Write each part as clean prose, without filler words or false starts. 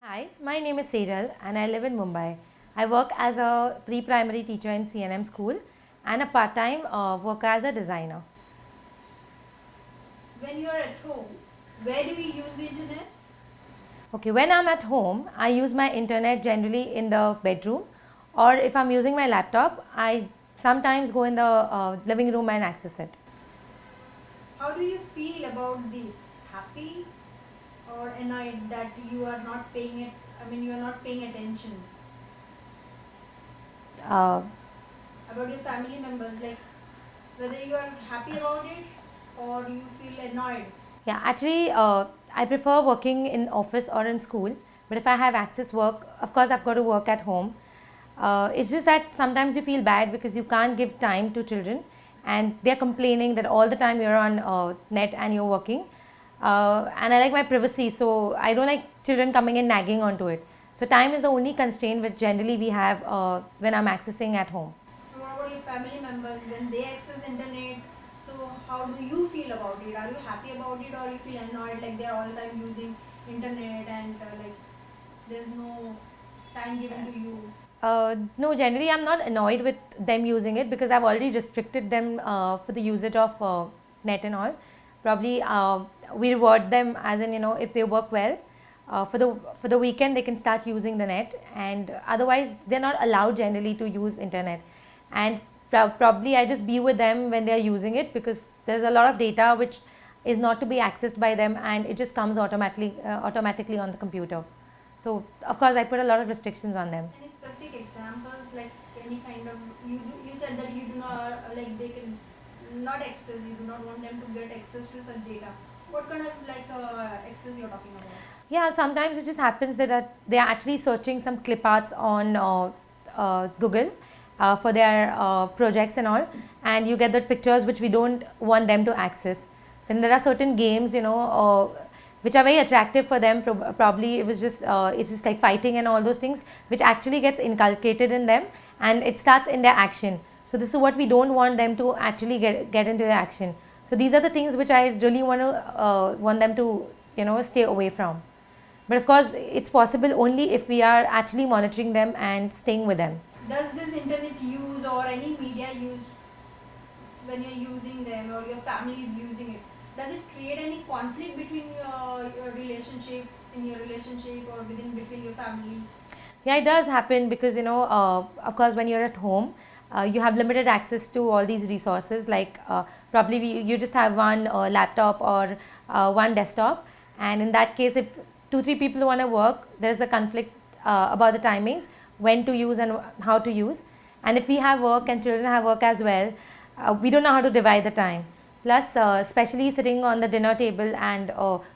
Hi, my name is Sejal and I live in Mumbai. I work as a pre-primary teacher in CNM school and a part-time worker as a designer. When you're at home, where do you use the internet? Okay, when I'm at home, I use my internet generally in the bedroom, or if I'm using my laptop, I sometimes go in the living room and access it. How do you feel about this? Happy or annoyed that you are not paying it? You are not paying attention Uh, about your family members. Like whether you are happy about it or you feel annoyed. Yeah, actually, I prefer working in office or in school. But if I have access work, of course, I've got to work at home. It's just that sometimes you feel bad because you can't give time to children, and they're complaining that all the time you're on net and you're working. And I like my privacy, so I don't like children coming and nagging onto it. So time is the only constraint which generally we have when I'm accessing at home. What about your family members when they access internet? So how do you feel about it? Are you happy about it or you feel annoyed like they're all the time using internet and like there's no time given to you? No, generally I'm not annoyed with them using it because I've already restricted them for the usage of net and all. Probably we reward them as in if they work well. For the weekend they can start using the net, and otherwise they're not allowed generally to use internet. And probably I just be with them when they're using it because there's a lot of data which is not to be accessed by them, and it just comes automatically on the computer. So of course I put a lot of restrictions on them. Any specific examples, like any kind of you said that you do not like they can not access. You do not want them to get access to such data. What kind of access you're talking about? Yeah, sometimes it just happens that they are actually searching some clip arts on Google for their projects and all, and you get the pictures which we don't want them to access. Then there are certain games, which are very attractive for them. Probably it's just like fighting and all those things, which actually gets inculcated in them, and it starts in their action. So this is what we don't want them to actually get into their action. So these are the things which I really want them to stay away from. But of course, it's possible only if we are actually monitoring them and staying with them. Does this internet use or any media use when you're using them or your family is using it? Does it create any conflict between your relationship in your relationship or within between your family? Yeah, it does happen because of course, when you're at home, you have limited access to all these resources. Like probably you just have one laptop or one desktop, and in that case, if two three people want to work, there's a conflict about the timings, when to use and how to use. And if we have work and children have work as well, we don't know how to divide the time. Plus, especially sitting on the dinner table and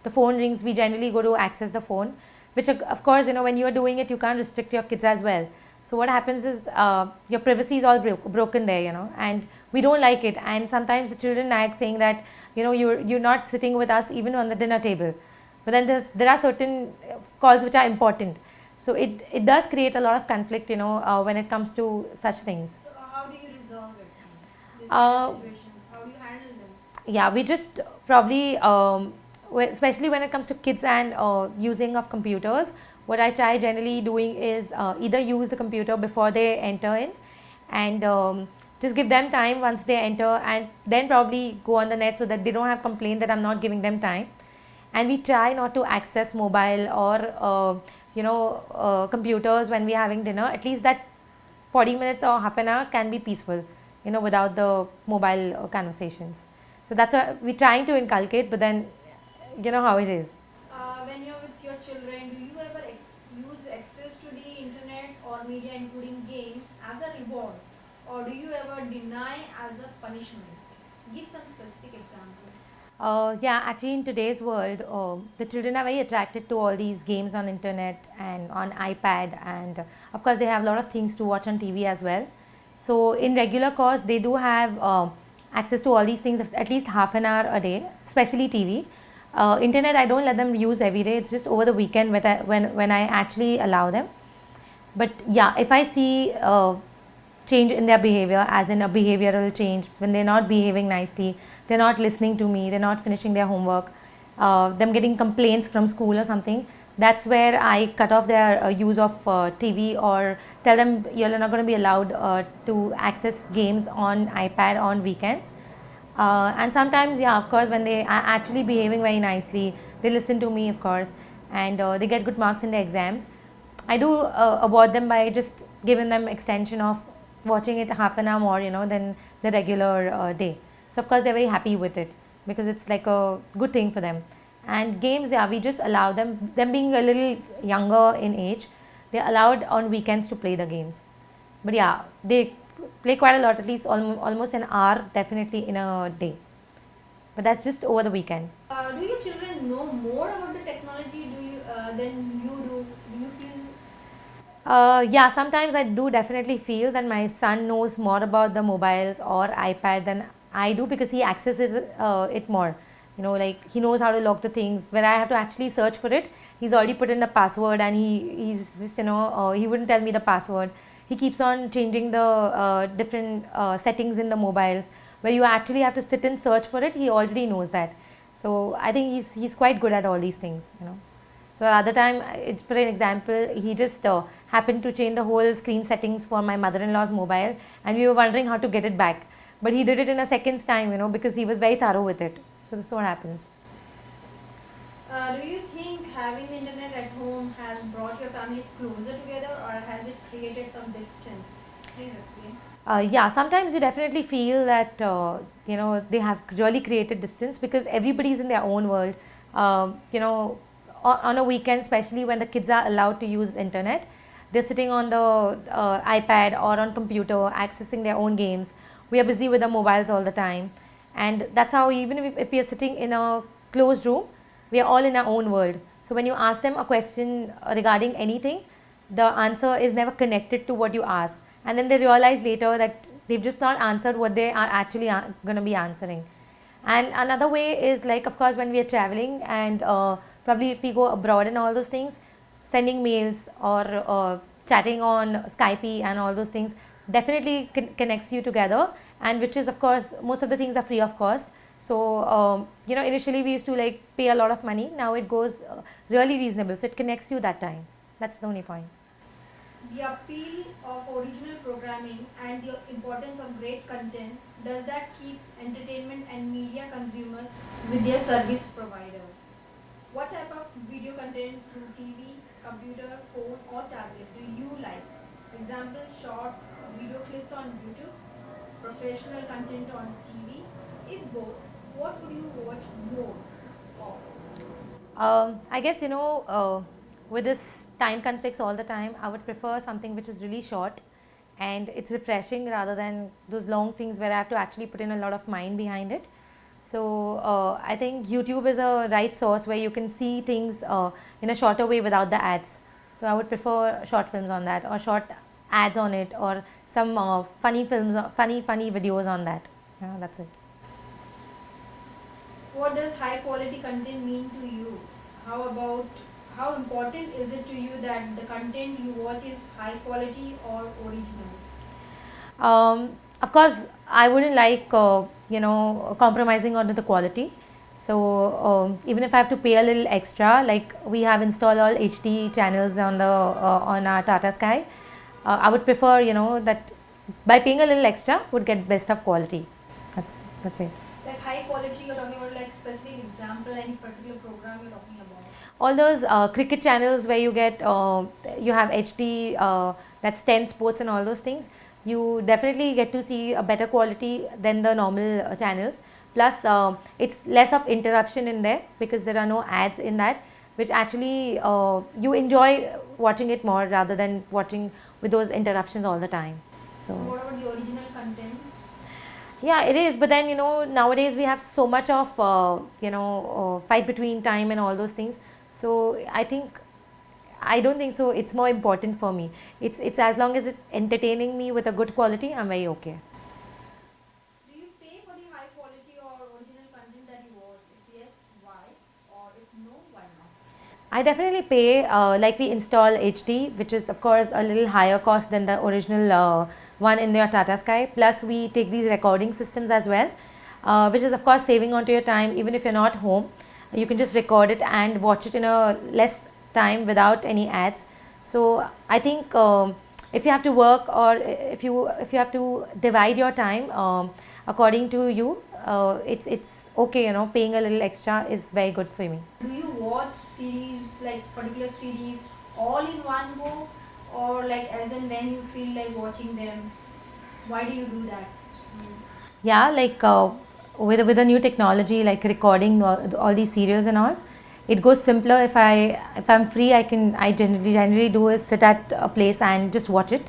the phone rings, we generally go to access the phone, which of course, when you are doing it, you can't restrict your kids as well. So what happens is your privacy is all broken there, and we don't like it. And sometimes the children nag saying that, you're not sitting with us even on the dinner table. But then there are certain calls which are important. So it does create a lot of conflict, when it comes to such things. So how do you resolve it? These kind Uh, of situations, how do you handle them? yeah, we just probably especially when it comes to kids and using of computers, what I try generally doing is either use the computer before they enter in, and just give them time once they enter, and then probably go on the net so that they don't have complaint that I'm not giving them time. And we try not to access mobile or computers when we're having dinner. At least that 40 minutes or half an hour can be peaceful, without the mobile conversations. So that's what we're trying to inculcate, but then you know how it is. When you're with your children, do you ever use access to the internet or media, including games, as a reward, or do you ever deny as a punishment? Give some specific examples. Yeah, actually, in today's world, the children are very attracted to all these games on internet and on iPad, and of course, they have a lot of things to watch on TV as well. So, in regular course, they do have access to all these things at least half an hour a day, especially TV. Internet, I don't let them use every day. It's just over the weekend when I actually allow them. But yeah, if I see change in their behavior, as in a behavioral change, when they're not behaving nicely, they're not listening to me, they're not finishing their homework, them getting complaints from school or something, that's where I cut off their use of TV, or tell them you're not going to be allowed to access games on iPad on weekends. And sometimes, yeah, of course, when they are actually behaving very nicely, they listen to me, of course, and they get good marks in the exams. I do award them by just giving them extension of watching it half an hour more, than the regular day. So of course they're very happy with it because it's like a good thing for them. And games, yeah, we just allow them. Them being a little younger in age, they're allowed on weekends to play the games. But yeah, they play quite a lot, at least almost an hour, definitely in a day. But that's just over the weekend. Do your children know more about the technology than you do? Do you feel? Yeah, sometimes I do definitely feel that my son knows more about the mobiles or iPad than I do, because he accesses it more. Like he knows how to lock the things. Where I have to actually search for it, he's already put in the password, and he's just, he wouldn't tell me the password. He keeps on changing the different settings in the mobiles where you actually have to sit and search for it. He already knows that. So I think he's quite good at all these things. So the other time, for an example, he just happened to change the whole screen settings for my mother-in-law's mobile, and we were wondering how to get it back. But he did it in a second's time, because he was very thorough with it. So this is what happens. Do you think having the internet at home has brought your family closer together, or has it created some distance? Please explain. Yeah, sometimes you definitely feel that they have really created distance, because everybody's in their own world. On a weekend, especially when the kids are allowed to use internet, they're sitting on the iPad or on computer accessing their own games. We are busy with the mobiles all the time, and that's how, even if we are sitting in a closed room, we are all in our own world. So when you ask them a question regarding anything, the answer is never connected to what you ask, and then they realize later that they've just not answered what they are actually going to be answering. And another way is, like, of course, when we are traveling, and probably if we go abroad and all those things, sending mails or chatting on Skype and all those things definitely connects you together, and which is, of course, most of the things are free of cost. So initially we used to like pay a lot of money. Now it goes really reasonable, so it connects you that time. That's the only point. The appeal of original programming and the importance of great content, does that keep entertainment and media consumers with their service provider? What type of video content through TV, computer, phone or tablet do you like? Example, short video clips on YouTube, professional content on TV. If both, what would you watch more of? I guess, with this time conflicts all the time, I would prefer something which is really short and it's refreshing, rather than those long things where I have to actually put in a lot of mind behind it. So I think YouTube is a right source where you can see things in a shorter way without the ads. So I would prefer short films on that, or short ads on it, or some funny films, funny videos on that. Yeah, that's it. What does high quality content mean to you? How important is it to you that the content you watch is high quality or original? Of course, I wouldn't like compromising on the quality. So even if I have to pay a little extra, like we have installed all HD channels on our Tata Sky, I would prefer that by paying a little extra would get best of quality. That's it. Like high quality, you're talking about like specific example, any particular program you're talking about? All those cricket channels where you get you have HD, that's 10 sports and all those things, you definitely get to see a better quality than the normal channels. Plus it's less of interruption in there because there are no ads in that, which actually you enjoy watching it more rather than watching with those interruptions all the time. So what about the original contents? Yeah, it is, but then nowadays we have so much of fight between time and all those things. So I don't think so. It's more important for me. It's as long as it's entertaining me with a good quality, I'm very okay. Do you pay for the high quality or original content that you watch? If yes, why? Or if no, why not? I definitely pay. Like we install HD, which is of course a little higher cost than the original one in your Tata Sky. Plus we take these recording systems as well, which is of course saving onto your time. Even if you're not home, you can just record it and watch it in a less time without any ads. So I think if you have to work, or if you have to divide your time according to you, it's okay, you know, paying a little extra is very good for me. Do you watch series, like particular series, all in one go, or like as and when you feel like watching them? Why do you do that? Yeah, like with the new technology, like recording all these serials and all, it goes simpler. If I'm free, I generally do is sit at a place and just watch it.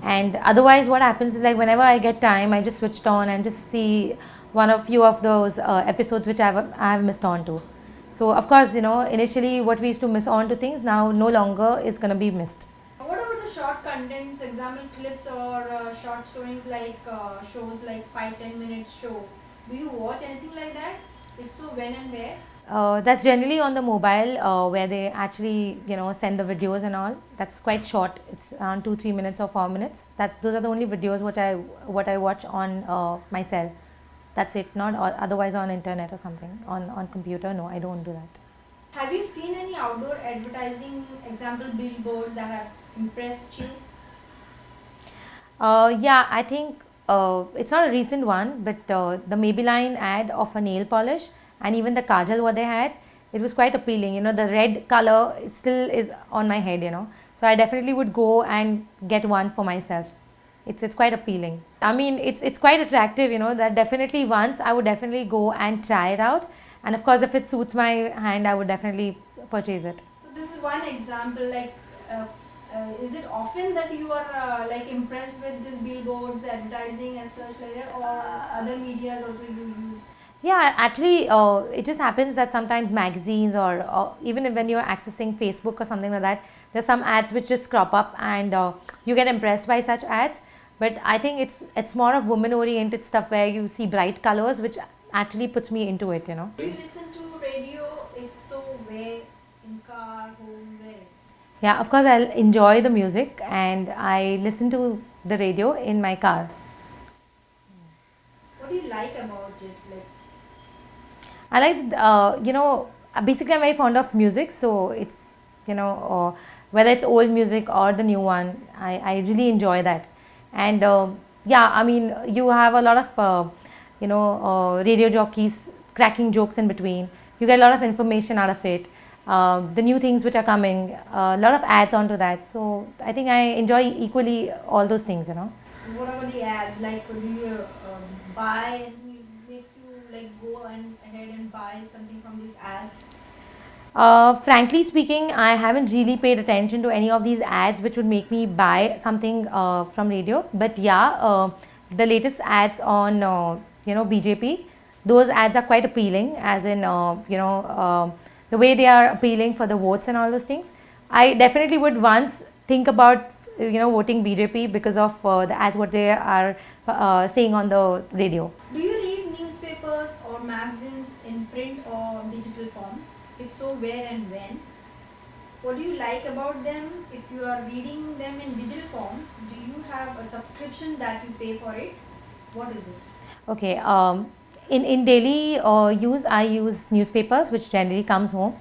And otherwise what happens is, like, whenever I get time, I just switched on and just see one of few of those episodes which I have missed on to. So of course, you know, initially what we used to miss on to things, now no longer is going to be missed. What about the short contents, example clips or short stories, like shows like 5-10 minutes show? Do you watch anything like that? If so, when and where? That's generally on the mobile, where they actually, you know, send the videos and all. That's quite short. It's around 2-3 minutes or 4 minutes. Those are the only videos what I watch on my cell. That's it. Not otherwise on internet or something on computer. No, I don't do that. Have you seen any outdoor advertising, example billboards, that have impressed you? Yeah, I think it's not a recent one, but the Maybelline ad of a nail polish, and even the kajal what they had, it was quite appealing. You know, the red color, it still is on my head, you know. So I definitely would go and get one for myself. It's quite appealing. I mean, it's quite attractive, you know, that definitely once I would definitely go and try it out. And of course, if it suits my hand, I would definitely purchase it. So this is one example. Like, is it often that you are like impressed with these billboards, advertising as such like that, or other medias also you use? Yeah, actually, it just happens that sometimes magazines, or even when you're accessing Facebook or something like that, there's some ads which just crop up, and you get impressed by such ads. But I think it's more of woman-oriented stuff where you see bright colors, which actually puts me into it, you know. Do you listen to radio? If so, where? In car, home, where? Yeah, of course, I'll enjoy the music, and I listen to the radio in my car. What do you like about it? Like, I like, you know, basically I'm very fond of music, so it's, you know, whether it's old music or the new one, I really enjoy that. And yeah, I mean, you have a lot of, you know, radio jockeys cracking jokes in between. You get a lot of information out of it. The new things which are coming, a lot of ads onto that. So I think I enjoy equally all those things, you know. what about the ads? Like, do you buy? Makes you like go and ahead and buy something from these ads? Frankly speaking, I haven't really paid attention to any of these ads which would make me buy something from radio. But yeah, the latest ads on you know, BJP, those ads are quite appealing. As in, you know, the way they are appealing for the votes and all those things. I definitely would once think about, you know, voting BJP because of the ads what they are saying on the radio. Do you read newspapers or magazines in print or digital form? If so, where and when? What do you like about them? If you are reading them in digital form, do you have a subscription that you pay for it? What is it? Okay, in daily use, I use newspapers, which generally comes home.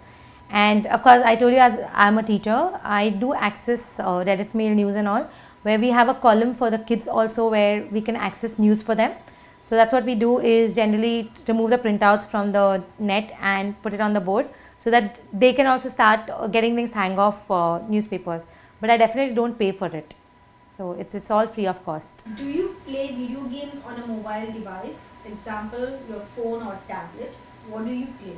And of course, I told you, as I'm a teacher, I do access Rediff Mail News and all, where we have a column for the kids also, where we can access news for them. So that's what we do, is generally remove the printouts from the net and put it on the board, so that they can also start getting things hang off newspapers. But I definitely don't pay for it. So it's all free of cost. Do you play video games on a mobile device? Example, your phone or tablet. What do you play?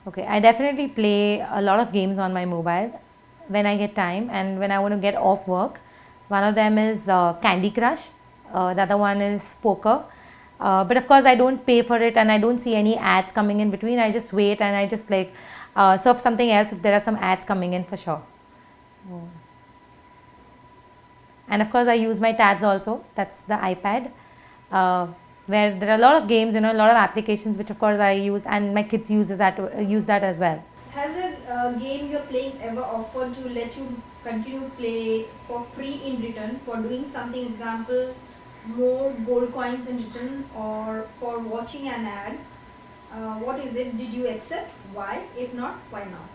Okay, I definitely play a lot of games on my mobile when I get time and when I want to get off work. One of them is Candy Crush. The other one is poker. But of course, I don't pay for it, and I don't see any ads coming in between. I just wait and I just like surf something else if there are some ads coming in, for sure. And of course, I use my tabs also. That's the iPad, where there are a lot of games, you know, a lot of applications which of course I use, and my kids use that as well. Has a game you're playing ever offered to let you continue play for free in return for doing something? Example, more gold coins in return, or for watching an ad? What is it? Did you accept? Why? If not, why not?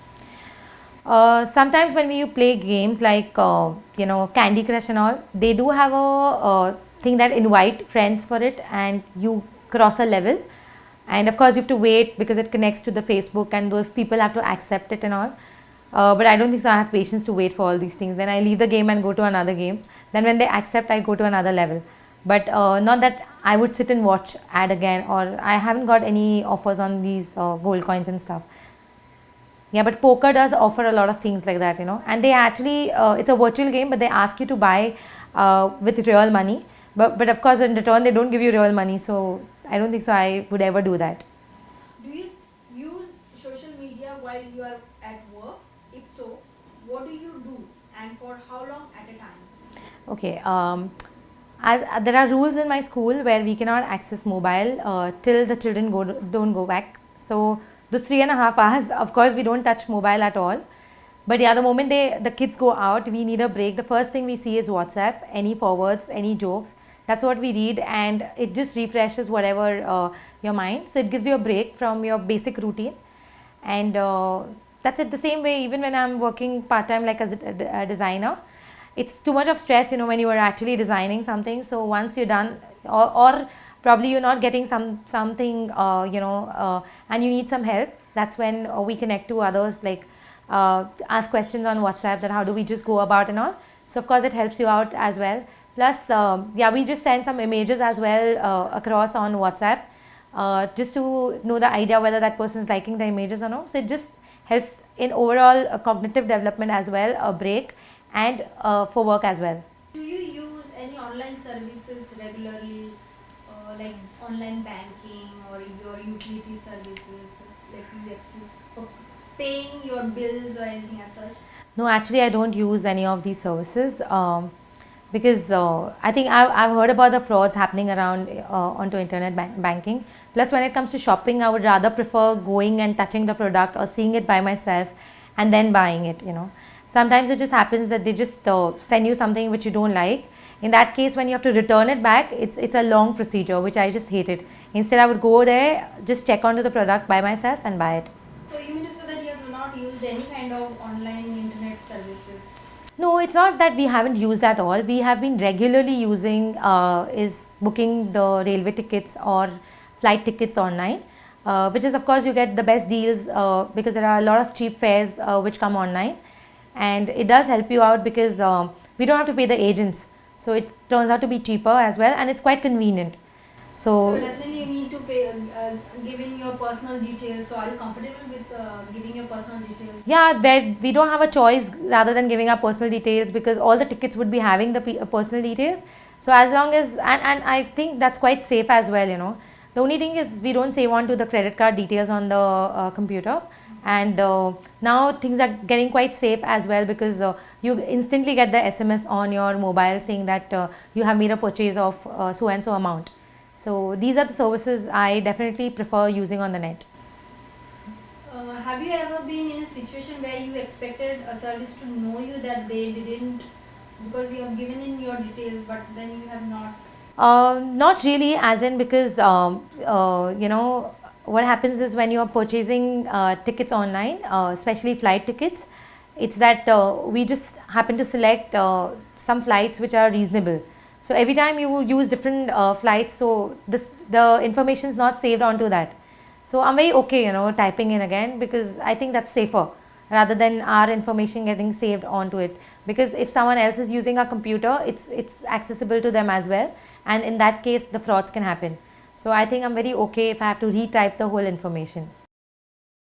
Sometimes when you play games like Candy Crush and all, they do have a thing that invite friends for it, and you cross a level, and of course you have to wait because it connects to the Facebook, and those people have to accept it and all. But I don't think so. I have patience to wait for all these things. Then I leave the game and go to another game. Then when they accept, I go to another level. But not that I would sit and watch ad again, or I haven't got any offers on these gold coins and stuff. Yeah, but poker does offer a lot of things like that, and they actually, it's a virtual game, but they ask you to buy with real money. But of course, in return, they don't give you real money. So I don't think so. I would ever do that. Do you use social media while you are at work? If so, what do you do and for how long at a time? Okay. As there are rules in my school where we cannot access mobile till the children don't go back. So those 3.5 hours, of course, we don't touch mobile at all. But yeah, the moment the kids go out, we need a break. The first thing we see is WhatsApp, any forwards, any jokes. That's what we read, and it just refreshes whatever your mind. So it gives you a break from your basic routine, and that's it. The same way, even when I'm working part time, like as a designer, it's too much of stress, when you are actually designing something. So once you're done, or probably you're not getting something, and you need some help, that's when we connect to others, like ask questions on WhatsApp, that how do we just go about and all. So of course it helps you out as well. Plus, yeah, we just send some images as well across on WhatsApp, just to know the idea whether that person is liking the images or not. So it just helps in overall cognitive development as well, a break, and for work as well. Do you use any online services regularly, like online banking or your utility services, like you access for paying your bills or anything as such? No, actually, I don't use any of these services because I think I've heard about the frauds happening around onto internet banking. Plus, when it comes to shopping, I would rather prefer going and touching the product or seeing it by myself and then buying it. Sometimes it just happens that they just send you something which you don't like. In that case, when you have to return it back, it's a long procedure, which I just hated. Instead, I would go there, just check onto the product by myself and buy it. So you mean to say that you have not used any kind of online internet services? No, it's not that we haven't used at all. We have been regularly using is booking the railway tickets or flight tickets online, which is, of course, you get the best deals because there are a lot of cheap fares which come online, and it does help you out because we don't have to pay the agents, so it turns out to be cheaper as well, and it's quite convenient. So definitely you need to pay, giving your personal details. So are you comfortable with giving your personal details? Yeah, we don't have a choice rather than giving our personal details, because all the tickets would be having the personal details. So as long as, and I think that's quite safe as well. The only thing is we don't save on to the credit card details on the computer, and now things are getting quite safe as well, because you instantly get the SMS on your mobile saying that you have made a purchase of so and so amount. So these are the services I definitely prefer using on the net. Have you ever been in a situation where you expected a service to know you that they didn't, because you have given in your details but then you have not? Not really, as in, because what happens is when you are purchasing tickets online, especially flight tickets, it's that we just happen to select some flights which are reasonable. So every time you use different flights, so the information is not saved onto that. So I'm very okay, typing in again, because I think that's safer rather than our information getting saved onto it. Because if someone else is using our computer, it's accessible to them as well, and in that case, the frauds can happen. So I think I'm very okay if I have to retype the whole information.